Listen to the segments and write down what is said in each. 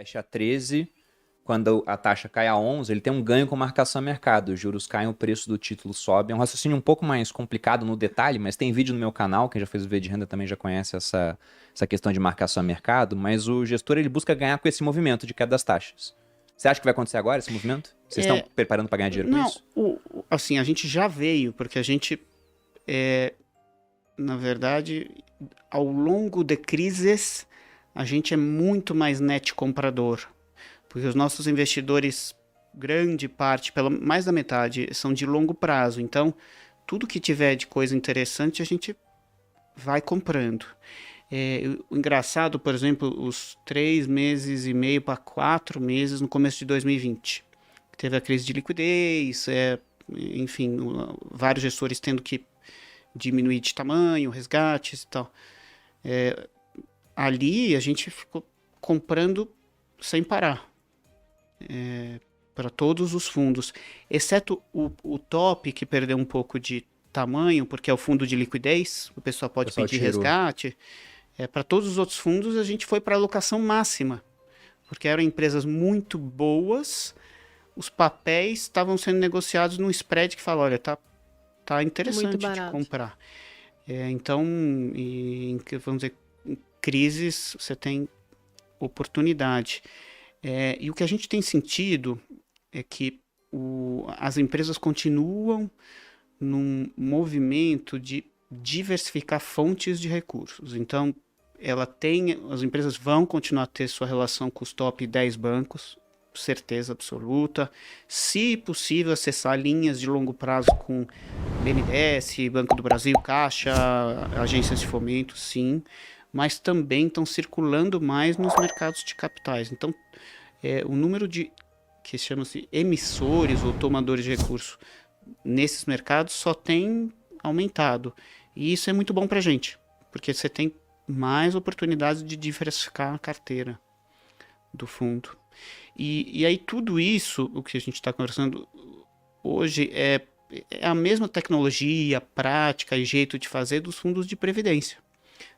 investe a 13, quando a taxa cai a 11, ele tem um ganho com marcação a mercado. Os juros caem, o preço do título sobe. É um raciocínio um pouco mais complicado no detalhe, mas tem vídeo no meu canal, quem já fez o V de renda também já conhece essa questão de marcação a mercado, mas o gestor ele busca ganhar com esse movimento de queda das taxas. Você acha que vai acontecer agora esse movimento? Vocês estão preparando para ganhar dinheiro com Não, isso? assim, a gente já veio, porque a gente, na verdade, ao longo de crises, a gente é muito mais net comprador. Porque os nossos investidores, grande parte, mais da metade, são de longo prazo. Então, tudo que tiver de coisa interessante, a gente vai comprando. O engraçado, por exemplo, os 3 meses e meio para 4 meses no começo de 2020. Teve a crise de liquidez, enfim, vários gestores tendo que diminuir de tamanho, resgates e tal. Ali a gente ficou comprando sem parar. Para todos os fundos, exceto o top, que perdeu um pouco de tamanho, porque é o fundo de liquidez, o pessoal pode pedir resgate. Para todos os outros fundos, a gente foi para alocação máxima, porque eram empresas muito boas, os papéis estavam sendo negociados num spread que fala, olha, tá interessante de comprar. Então, vamos dizer, em crises, você tem oportunidade. E o que a gente tem sentido é que as empresas continuam num movimento de diversificar fontes de recursos. Então, as empresas vão continuar a ter sua relação com os top 10 bancos, certeza absoluta. Se possível, acessar linhas de longo prazo com BNDES, Banco do Brasil, Caixa, agências de fomento, sim. Mas também estão circulando mais nos mercados de capitais. Então, o número que chama-se emissores ou tomadores de recursos nesses mercados só tem aumentado. E isso é muito bom para a gente, porque você tem mais oportunidades de diversificar a carteira do fundo. E aí tudo isso, o que a gente está conversando hoje, é a mesma tecnologia, prática e jeito de fazer dos fundos de previdência,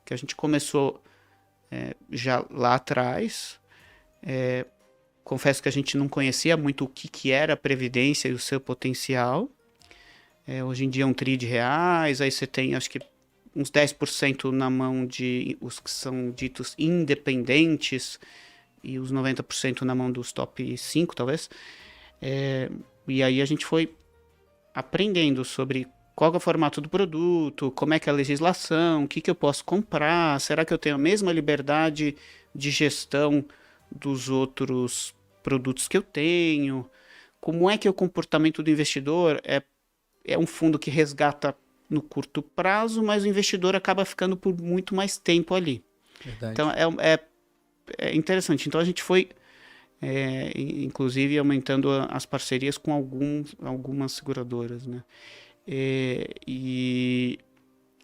que a gente começou já lá atrás. Confesso que a gente não conhecia muito o que era a previdência e o seu potencial. Hoje em dia é um tri de reais, aí você tem acho que uns 10% na mão de os que são ditos independentes e os 90% na mão dos top 5, talvez. E aí a gente foi aprendendo sobre qual é o formato do produto, como é que é a legislação, o que eu posso comprar, será que eu tenho a mesma liberdade de gestão dos outros produtos que eu tenho, como é que é o comportamento do investidor, é um fundo que resgata no curto prazo, mas o investidor acaba ficando por muito mais tempo ali. Verdade. Então é interessante. Então a gente foi inclusive aumentando as parcerias com algumas seguradoras, né?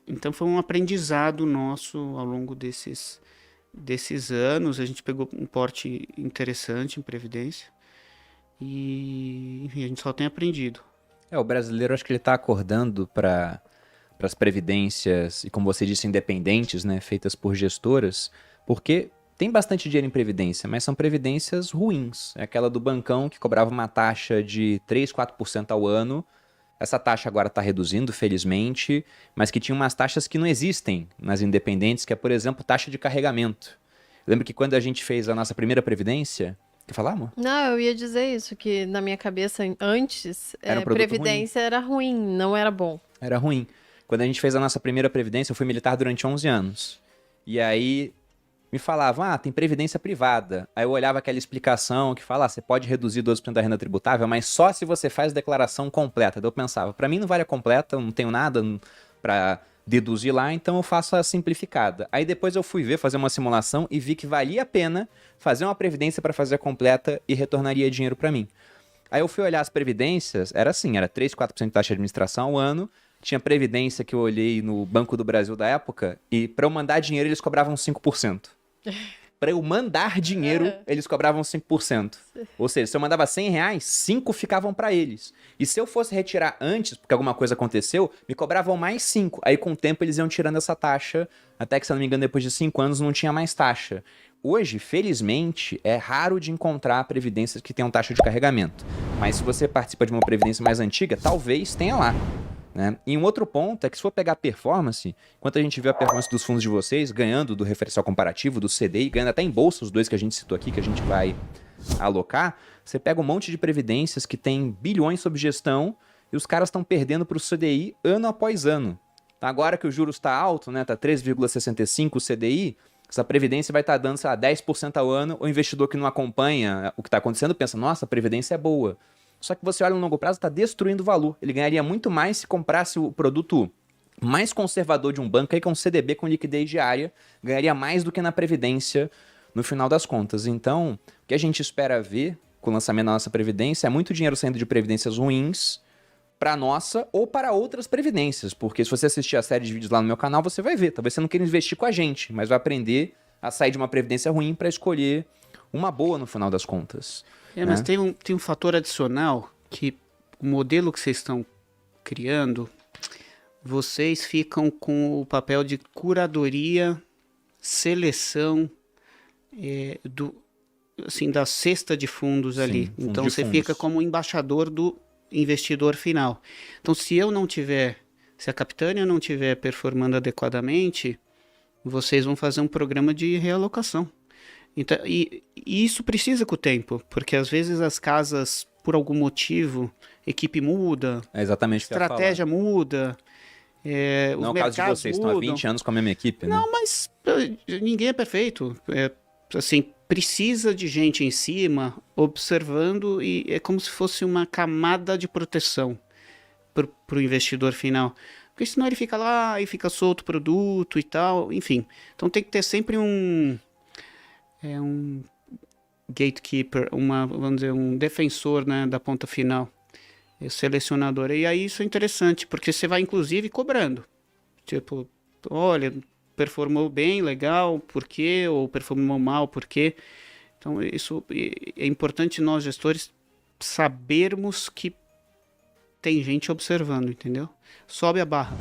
Então foi um aprendizado nosso ao longo desses anos. A gente pegou um porte interessante em previdência e enfim, a gente só tem aprendido. O brasileiro, acho que ele está acordando para as previdências e, como você disse, independentes, né, feitas por gestoras, porque tem bastante dinheiro em previdência, mas são previdências ruins. É aquela do bancão que cobrava uma taxa de 3, 4% ao ano. Essa taxa agora está reduzindo, felizmente, mas que tinha umas taxas que não existem nas independentes, que é, por exemplo, taxa de carregamento. Lembra que quando a gente fez a nossa primeira previdência... Quer falar, amor? Não, eu ia dizer isso, que na minha cabeça, antes, Era um produto previdência ruim. era ruim, não era bom. Era ruim. Quando a gente fez a nossa primeira previdência, eu fui militar durante 11 anos. E aí me falavam, tem previdência privada. Aí eu olhava aquela explicação que fala, você pode reduzir 12% da renda tributável, mas só se você faz declaração completa. Daí eu pensava, para mim não vale a completa, eu não tenho nada para deduzir lá, então eu faço a simplificada. Aí depois eu fui fazer uma simulação e vi que valia a pena fazer uma previdência para fazer a completa e retornaria dinheiro para mim. Aí eu fui olhar as previdências, era assim, era 3, 4% de taxa de administração ao ano, tinha previdência que eu olhei no Banco do Brasil da época e para eu mandar dinheiro eles cobravam 5%. Para eu mandar dinheiro, eles cobravam 5%. Ou seja, se eu mandava R$100, 5 ficavam para eles. E se eu fosse retirar antes, porque alguma coisa aconteceu, me cobravam mais 5. Aí com o tempo eles iam tirando essa taxa, até que, se eu não me engano, depois de 5 anos não tinha mais taxa. hoje, felizmente, é raro de encontrar previdências que tenham taxa de carregamento. Mas se você participa de uma previdência mais antiga, talvez tenha lá. Né? E um outro ponto é que se for pegar a performance, enquanto a gente vê a performance dos fundos de vocês ganhando do referencial comparativo, do CDI, ganhando até em bolsa, os dois que a gente citou aqui, que a gente vai alocar, você pega um monte de previdências que tem bilhões sob gestão e os caras estão perdendo para o CDI ano após ano. Então, agora que o juros está alto, né, tá 3,65 o CDI, essa previdência vai estar dando, sei lá, 10% ao ano, o investidor que não acompanha o que está acontecendo pensa, nossa, a previdência é boa. Só que você olha no longo prazo, está destruindo o valor. Ele ganharia muito mais se comprasse o produto mais conservador de um banco, aí, que é um CDB com liquidez diária, ganharia mais do que na previdência no final das contas. Então, o que a gente espera ver com o lançamento da nossa previdência é muito dinheiro saindo de previdências ruins para a nossa ou para outras previdências. Porque se você assistir a série de vídeos lá no meu canal, você vai ver. Talvez você não queira investir com a gente, mas vai aprender a sair de uma previdência ruim para escolher uma boa no final das contas. Mas tem um fator adicional que o modelo que vocês estão criando, vocês ficam com o papel de curadoria, seleção da cesta de fundos. Sim, ali. Então você fica como embaixador do investidor final. Então se a Capitânia não estiver performando adequadamente, vocês vão fazer um programa de realocação. Então, e isso precisa com o tempo, porque às vezes as casas, por algum motivo, equipe muda, exatamente estratégia muda, os não é o caso de vocês, mudam. Estão há 20 anos com a mesma equipe, né? Não, mas ninguém é perfeito. Precisa de gente em cima, observando, e é como se fosse uma camada de proteção para o investidor final. Porque senão ele fica lá e fica solto o produto e tal, enfim. Então tem que ter sempre um gatekeeper, vamos dizer, um defensor, né, da ponta final, selecionador. E aí isso é interessante, porque você vai inclusive cobrando. Tipo, olha, performou bem, legal, por quê? Ou performou mal, por quê? Então isso é importante nós gestores sabermos que tem gente observando, entendeu? Sobe a barra.